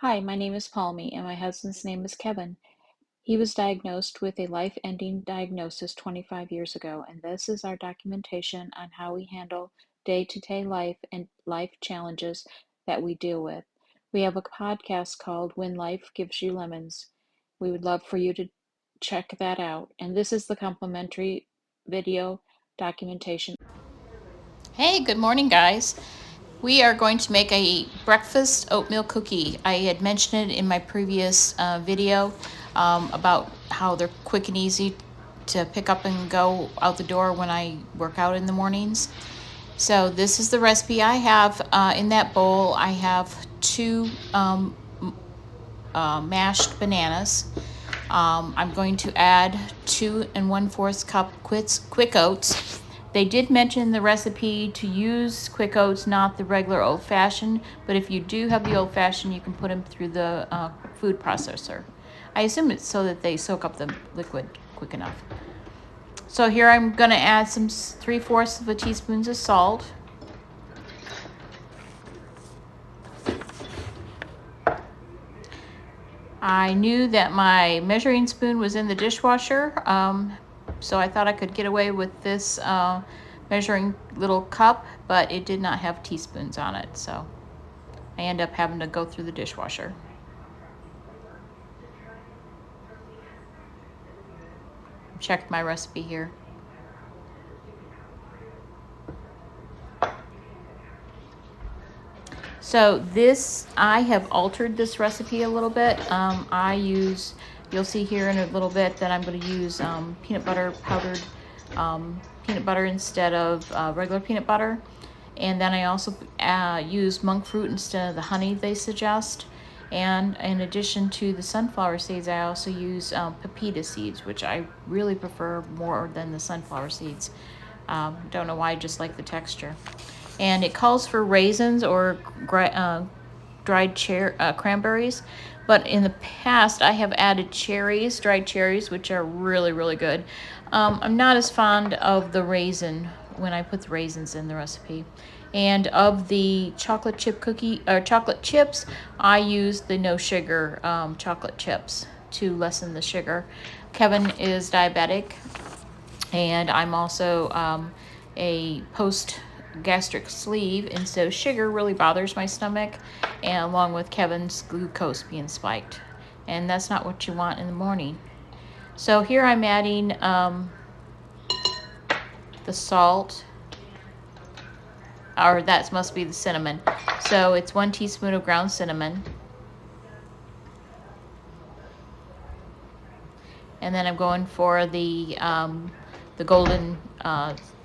Hi, my name is Palmy, and my husband's name is Kevin. He was diagnosed with a life-ending diagnosis 25 years ago, and this is our documentation on how we handle day-to-day life and life challenges that we deal with. We have a podcast called When Life Gives You Lemons. We would love for you to check that out. And this is the complimentary video documentation. Hey, good morning, guys. We are going to make a breakfast oatmeal cookie. I had mentioned it in my previous video about how they're quick and easy to pick up and go out the door when I work out in the mornings. So this is the recipe I have. In that bowl, I have two mashed bananas. I'm going to add 2 1/4 cup quick oats. They did mention the recipe to use quick oats, not the regular old-fashioned, but if you do have the old-fashioned, you can put them through the food processor. I assume it's so that they soak up the liquid quick enough. So here I'm going to add some 3/4 of a teaspoon of salt. I knew that my measuring spoon was in the dishwasher, so I thought I could get away with this measuring little cup, but it did not have teaspoons on it, so I end up having to go through the dishwasher. Check my recipe here. So this, I have altered this recipe a little bit. You'll see here in a little bit that I'm going to use peanut butter, powdered peanut butter instead of regular peanut butter. And then I also use monk fruit instead of the honey they suggest. And in addition to the sunflower seeds, I also use pepita seeds, which I really prefer more than the sunflower seeds. Don't know why, I just like the texture. And it calls for raisins or dried cranberries. But in the past, I have added cherries, dried cherries, which are really, really good. I'm not as fond of the raisin when I put the raisins in the recipe. And of the chocolate chip cookie or chocolate chips, I use the no sugar chocolate chips to lessen the sugar. Kevin is diabetic, and I'm also a post gastric sleeve, and so sugar really bothers my stomach, and along with Kevin's glucose being spiked, and that's not what you want in the morning. So here I'm adding the salt, or that must be the cinnamon. So it's 1 teaspoon of ground cinnamon, and then I'm going for the golden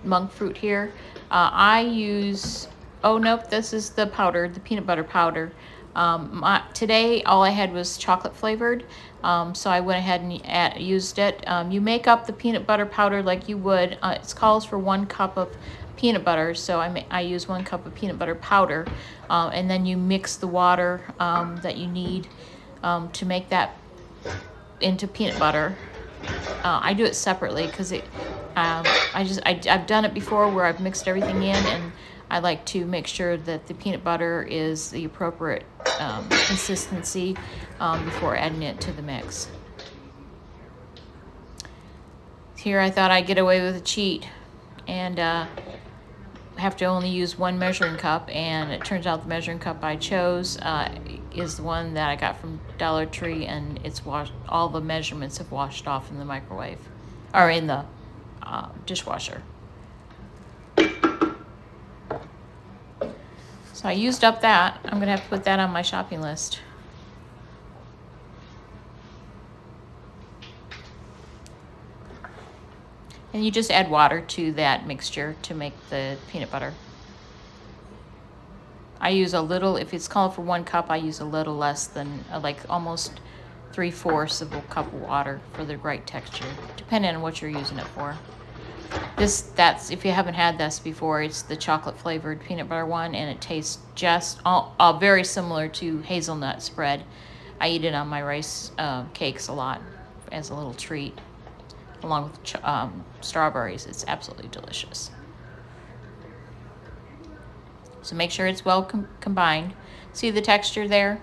monk fruit here. I use, oh nope, this is the powder, the peanut butter powder. Today all I had was chocolate flavored, so I went ahead and used it. You make up the peanut butter powder like you would. It calls for 1 cup of peanut butter, so I use 1 cup of peanut butter powder, and then you mix the water that you need to make that into peanut butter. I do it separately because I've done it before where I've mixed everything in, and I like to make sure that the peanut butter is the appropriate consistency before adding it to the mix. Here I thought I'd get away with a cheat and have to only use 1 measuring cup, and it turns out the measuring cup I chose is the one that I got from Dollar Tree, and it's washed. All the measurements have washed off in the microwave or in the dishwasher. So I used up that. I'm gonna have to put that on my shopping list. And you just add water to that mixture to make the peanut butter. I use a little, if it's called for 1 cup, I use a little less than, like almost 3/4 of a cup of water for the right texture, depending on what you're using it for. That's if you haven't had this before, it's the chocolate flavored peanut butter one, and it tastes just very similar to hazelnut spread. I eat it on my rice cakes a lot as a little treat, along with strawberries. It's absolutely delicious. So make sure it's well combined. See the texture there?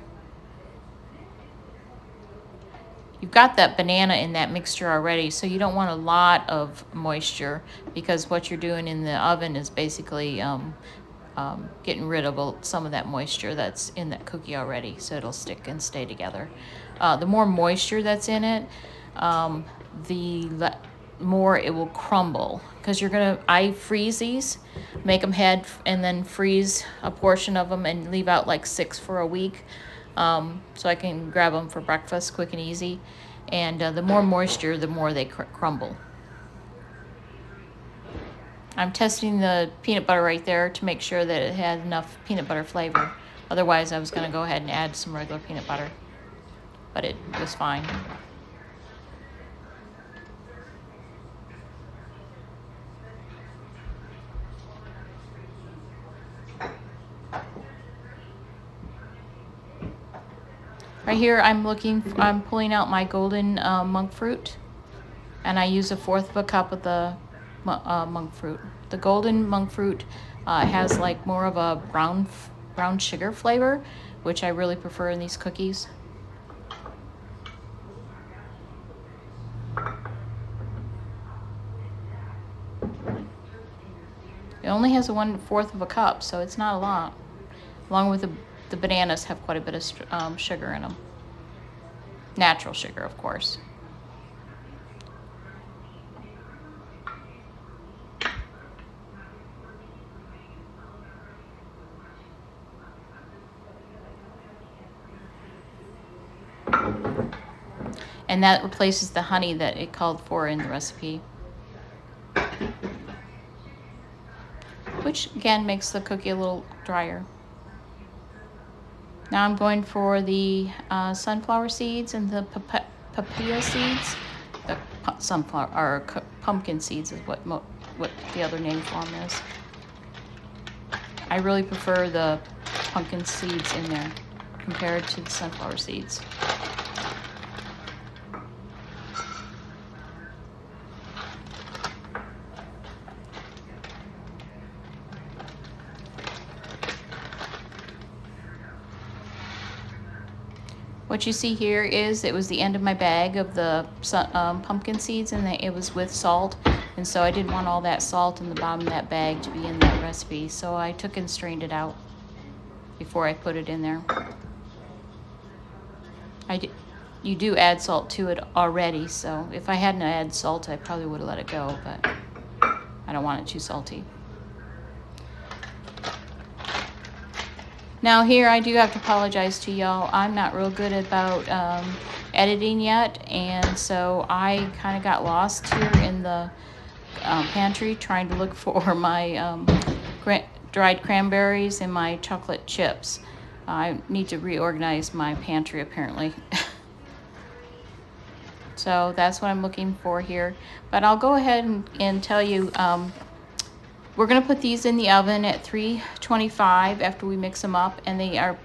got that banana in that mixture already, so you don't want a lot of moisture, because what you're doing in the oven is basically getting rid of some of that moisture that's in that cookie already, so it'll stick and stay together. The more moisture that's in it, the more it will crumble, because I freeze these, make them head, and then freeze a portion of them and leave out like 6 for a week, so I can grab them for breakfast quick and easy. And the more moisture, the more they crumble. I'm testing the peanut butter right there to make sure that it had enough peanut butter flavor. Otherwise, I was going to go ahead and add some regular peanut butter, but it was fine. Right here, I'm pulling out my golden monk fruit, and I use 1/4 of a cup of the monk fruit. The golden monk fruit has like more of a brown sugar flavor, which I really prefer in these cookies. It only has 1/4 of a cup, so it's not a lot. Along with the bananas have quite a bit of sugar in them. Natural sugar, of course. And that replaces the honey that it called for in the recipe, which again makes the cookie a little drier. Now I'm going for the sunflower seeds and the papaya seeds. Sunflower or pumpkin seeds is what the other name for them is. I really prefer the pumpkin seeds in there compared to the sunflower seeds. What you see here is it was the end of my bag of the pumpkin seeds, and it was with salt, and so I didn't want all that salt in the bottom of that bag to be in that recipe, so I took and strained it out before I put it in there. You do add salt to it already, so if I hadn't added salt, I probably would have let it go, but I don't want it too salty. Now here I do have to apologize to y'all. I'm not real good about editing yet, and so I kind of got lost here in the pantry trying to look for my dried cranberries and my chocolate chips. I need to reorganize my pantry apparently. So that's what I'm looking for here. But I'll go ahead and tell you, we're going to put these in the oven at 325 after we mix them up, and they are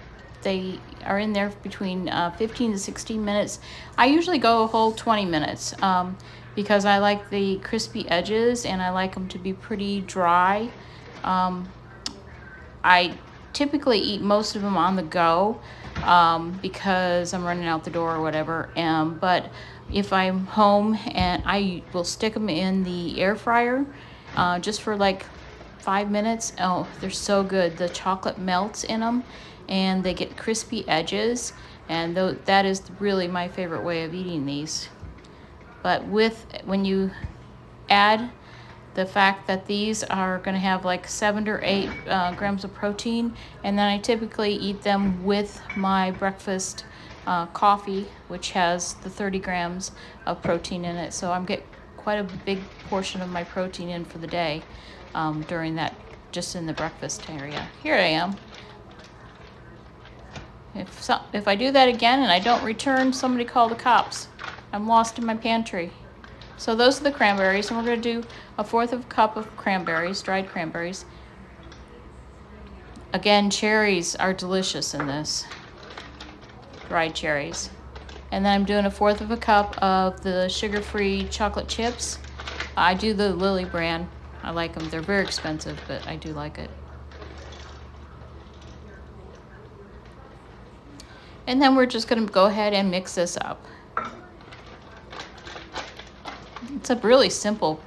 in there between 15 to 16 minutes. I usually go a whole 20 minutes because I like the crispy edges and I like them to be pretty dry. I typically eat most of them on the go because I'm running out the door or whatever. But if I'm home, and I will stick them in the air fryer just for like 5 minutes. Oh, they're so good. The chocolate melts in them and they get crispy edges, and that is really my favorite way of eating these. But when you add the fact that these are going to have like 7 or 8 grams of protein, and then I typically eat them with my breakfast coffee, which has the 30 grams of protein in it, so I'm getting quite a big portion of my protein in for the day during that, just in the breakfast area. Here I am. If I do that again and I don't return, somebody call the cops. I'm lost in my pantry. So those are the cranberries, and we're going to do 1/4 of a cup of cranberries, dried cranberries. Again, cherries are delicious in this, dried cherries. And then I'm doing 1/4 of a cup of the sugar-free chocolate chips. I do the Lily brand. I like them. They're very expensive, but I do like it. And then we're just going to go ahead and mix this up. It's a really simple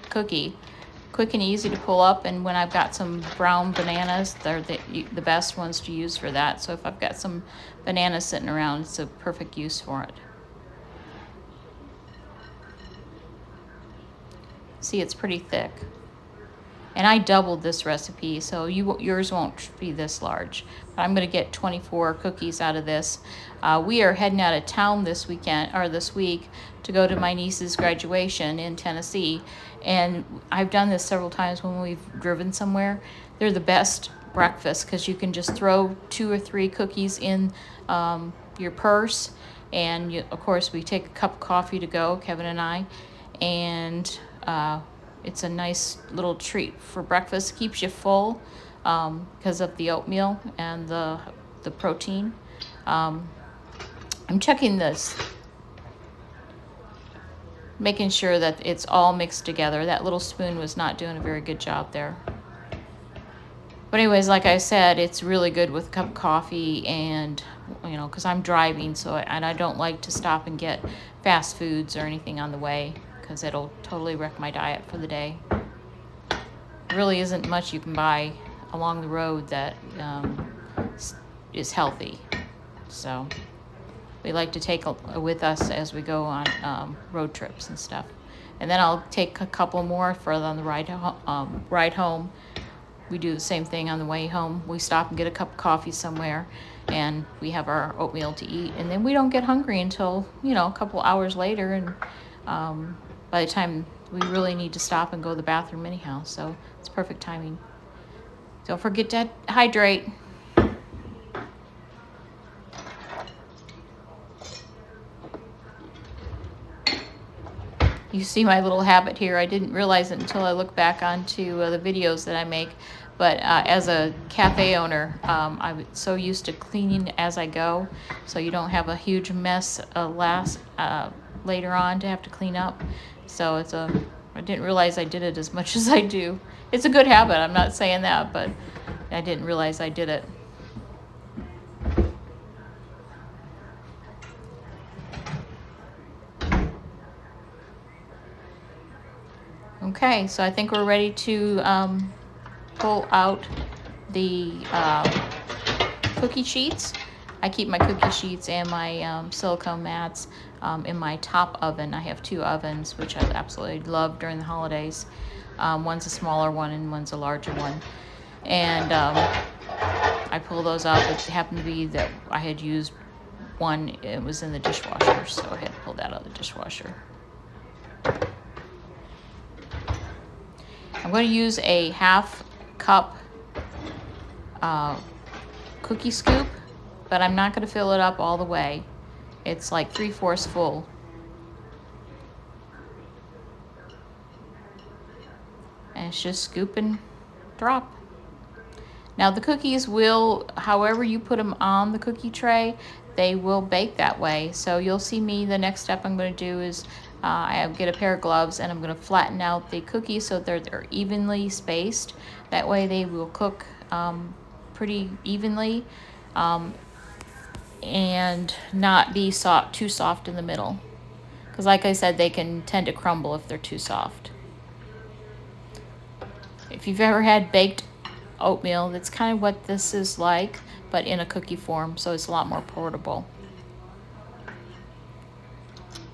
cookie. Quick and easy to pull up, and when I've got some brown bananas, they're the best ones to use for that. So if I've got some bananas sitting around, it's a perfect use for it. See, it's pretty thick. And I doubled this recipe, so yours won't be this large. But I'm going to get 24 cookies out of this. We are heading out of town this weekend, or this week, to go to my niece's graduation in Tennessee. And I've done this several times when we've driven somewhere. They're the best breakfast because you can just throw 2 or 3 cookies in your purse. And of course, we take a cup of coffee to go, Kevin and I. And it's a nice little treat for breakfast. Keeps you full because of the oatmeal and the protein. I'm checking this, making sure that it's all mixed together. That little spoon was not doing a very good job there. But anyways, like I said, it's really good with a cup of coffee, and because I'm driving, and I don't like to stop and get fast foods or anything on the way, because it'll totally wreck my diet for the day. Really isn't much you can buy along the road that is healthy. So we like to take with us as we go on road trips and stuff. And then I'll take a couple more further on the ride home. We do the same thing on the way home. We stop and get a cup of coffee somewhere, and we have our oatmeal to eat. And then we don't get hungry until, a couple hours later, and by the time we really need to stop and go to the bathroom anyhow. So it's perfect timing. Don't forget to hydrate. You see my little habit here. I didn't realize it until I look back onto the videos that I make. But as a cafe owner, I'm so used to cleaning as I go, so you don't have a huge mess later on to have to clean up. So I didn't realize I did it as much as I do. It's a good habit, I'm not saying that, but I didn't realize I did it. Okay, so I think we're ready to pull out the cookie sheets. I keep my cookie sheets and my silicone mats in my top oven. I have 2 ovens, which I absolutely love during the holidays. One's a smaller one and one's a larger one. And I pull those out. It happened to be that I had used one, it was in the dishwasher, so I had to pull that out of the dishwasher. I'm going to use a 1/2 cup cookie scoop, but I'm not going to fill it up all the way. It's like 3/4 full. And it's just scoop and drop. Now the cookies will, however you put them on the cookie tray, they will bake that way. So you'll see me, the next step I'm going to do is I get a pair of gloves, and I'm going to flatten out the cookies so they're evenly spaced. That way they will cook pretty evenly and not be too soft in the middle. Because like I said, they can tend to crumble if they're too soft. If you've ever had baked oatmeal, that's kind of what this is like, but in a cookie form, so it's a lot more portable.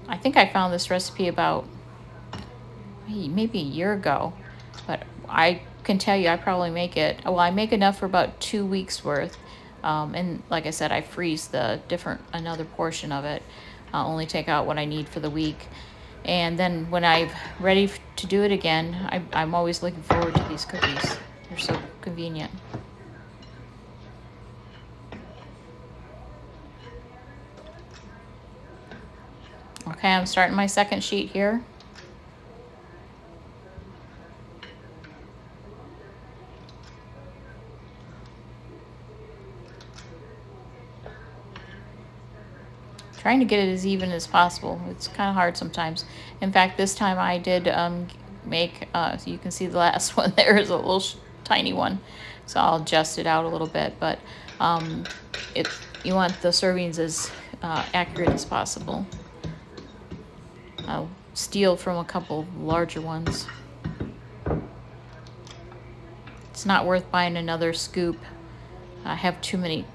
I think I found this recipe about maybe a year ago, but I can tell you I probably make it, well, I make enough for about 2 weeks worth. And like I said, I freeze another portion of it. I'll only take out what I need for the week. And then when I'm ready to do it again, I'm always looking forward to these cookies. They're so convenient. Okay, I'm starting my second sheet here. Trying to get it as even as possible. It's kind of hard sometimes. In fact, this time I did make, so you can see the last one there is a little tiny one. So I'll adjust it out a little bit, but you want the servings as accurate as possible. steal from a couple larger ones. It's not worth buying another scoop. I have too many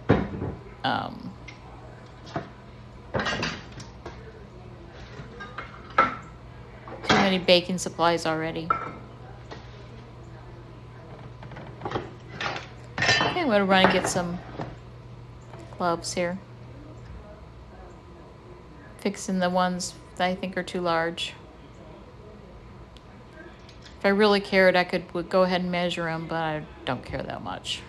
baking supplies already. Okay, I'm gonna run and get some gloves here. Fixing the ones that I think are too large. If I really cared, I would go ahead and measure them, but I don't care that much.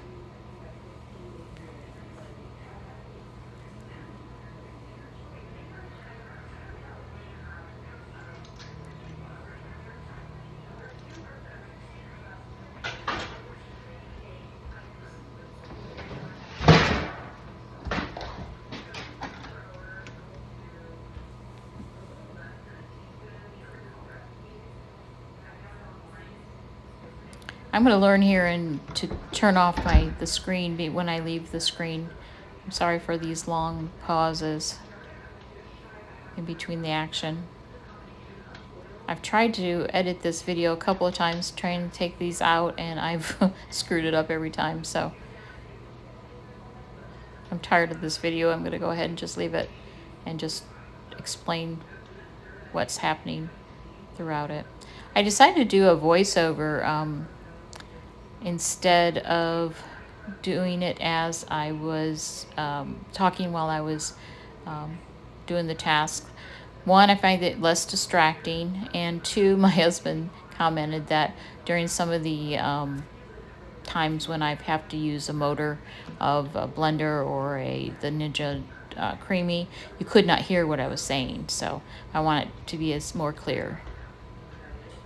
I'm going to learn here and to turn off the screen when I leave the screen. I'm sorry for these long pauses in between the action. I've tried to edit this video a couple of times, trying to take these out, and I've screwed it up every time, so I'm tired of this video. I'm going to go ahead and just leave it and just explain what's happening throughout it. I decided to do a voiceover instead of doing it as I was talking while I was doing the task. One, I find it less distracting, and two, my husband commented that during some of the times when I have to use a motor of a blender or the Ninja Creamy, you could not hear what I was saying, so I want it to be more clear.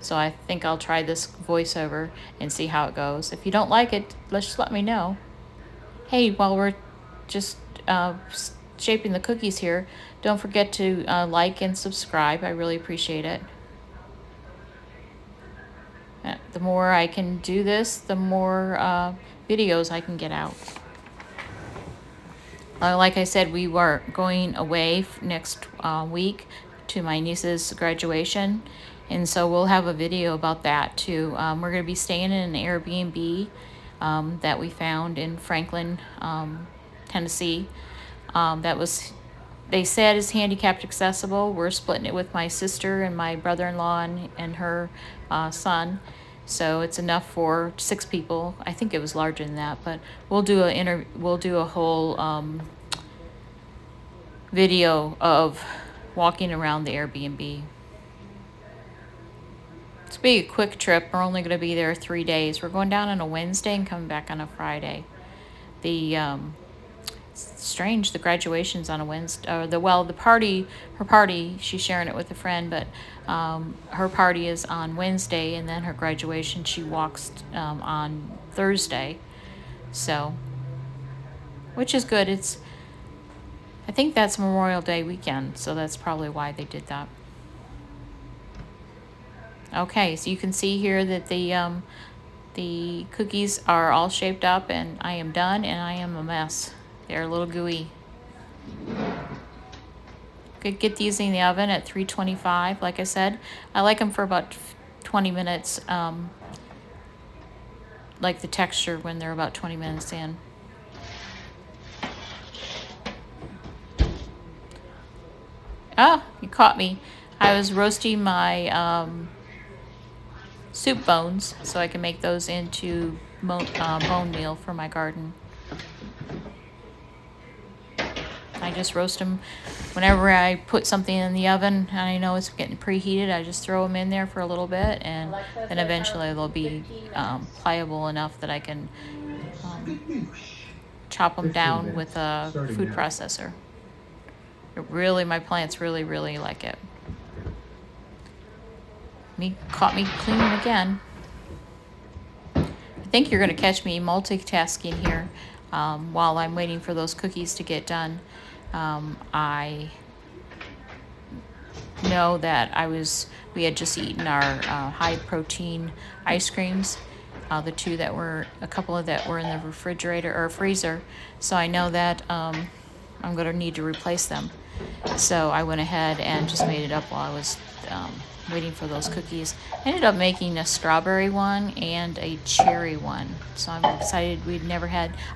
So I think I'll try this voiceover and see how it goes. If you don't like it, just let me know. Hey, while we're just shaping the cookies here, don't forget to like and subscribe. I really appreciate it. The more I can do this, the more videos I can get out. Like I said, we were going away next week to my niece's graduation, and so we'll have a video about that too. We're going to be staying in an Airbnb that we found in Franklin, Tennessee. They said is handicapped accessible. We're splitting it with my sister and my brother-in-law and her son. So it's enough for 6 people. I think it was larger than that, but we'll do a whole video of walking around the Airbnb. It's be a quick trip. We're only going to be there 3 days. We're going down on a Wednesday and coming back on a Friday. Strange, the graduation's on a Wednesday. The party, her party, she's sharing it with a friend, but her party is on Wednesday, and then her graduation, she walks on Thursday. So, which is good. I think that's Memorial Day weekend, so that's probably why they did that. Okay, so you can see here that the cookies are all shaped up, and I am done, and I am a mess. They're a little gooey. Could get these in the oven at 325. Like I said, I like them for about 20 minutes. Like the texture when they're about 20 minutes in. Ah, you caught me. I was roasting my soup bones so I can make those into bone meal for my garden. I just roast them whenever I put something in the oven and I know it's getting preheated. I just throw them in there for a little bit, and then eventually they'll be pliable enough that I can chop them down with a food processor. My plants really, really like it. Caught me cleaning again. I think you're going to catch me multitasking here while I'm waiting for those cookies to get done. I know that we had just eaten our high protein ice creams, a couple of that were in the refrigerator or freezer, so I know that I'm going to need to replace them. So I went ahead and just made it up while I was waiting for those cookies. I ended up making a strawberry one and a cherry one. So I'm excited.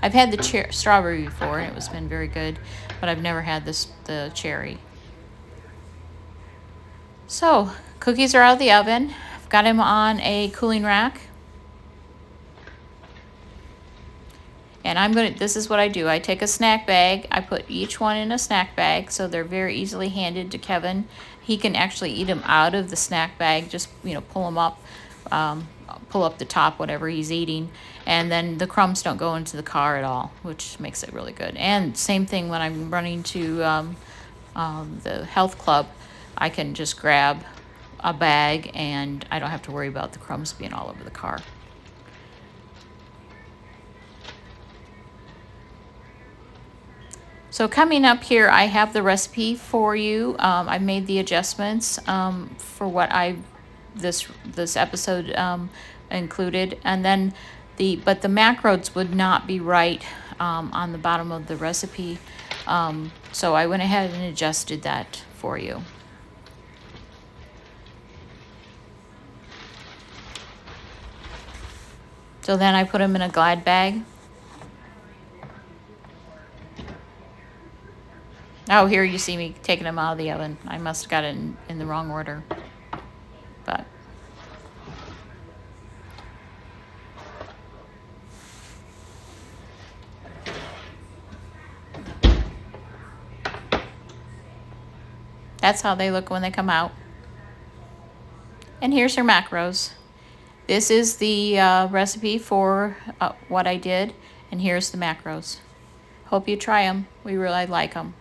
I've had the strawberry before and it's been very good, but I've never had the cherry. So cookies are out of the oven. I've got them on a cooling rack. And this is what I do. I take a snack bag. I put each one in a snack bag so they're very easily handed to Kevin. He can actually eat them out of the snack bag. Just, pull them up, pull up the top, whatever he's eating. And then the crumbs don't go into the car at all, which makes it really good. And same thing when I'm running to the health club, I can just grab a bag and I don't have to worry about the crumbs being all over the car. So coming up here, I have the recipe for you. I made the adjustments for what this episode included, and then but the macros would not be right on the bottom of the recipe. So I went ahead and adjusted that for you. So then I put them in a Glad bag. Oh, here you see me taking them out of the oven. I must have got it in the wrong order. But that's how they look when they come out. And here's your macros. This is the recipe for what I did, and here's the macros. Hope you try them. We really like them.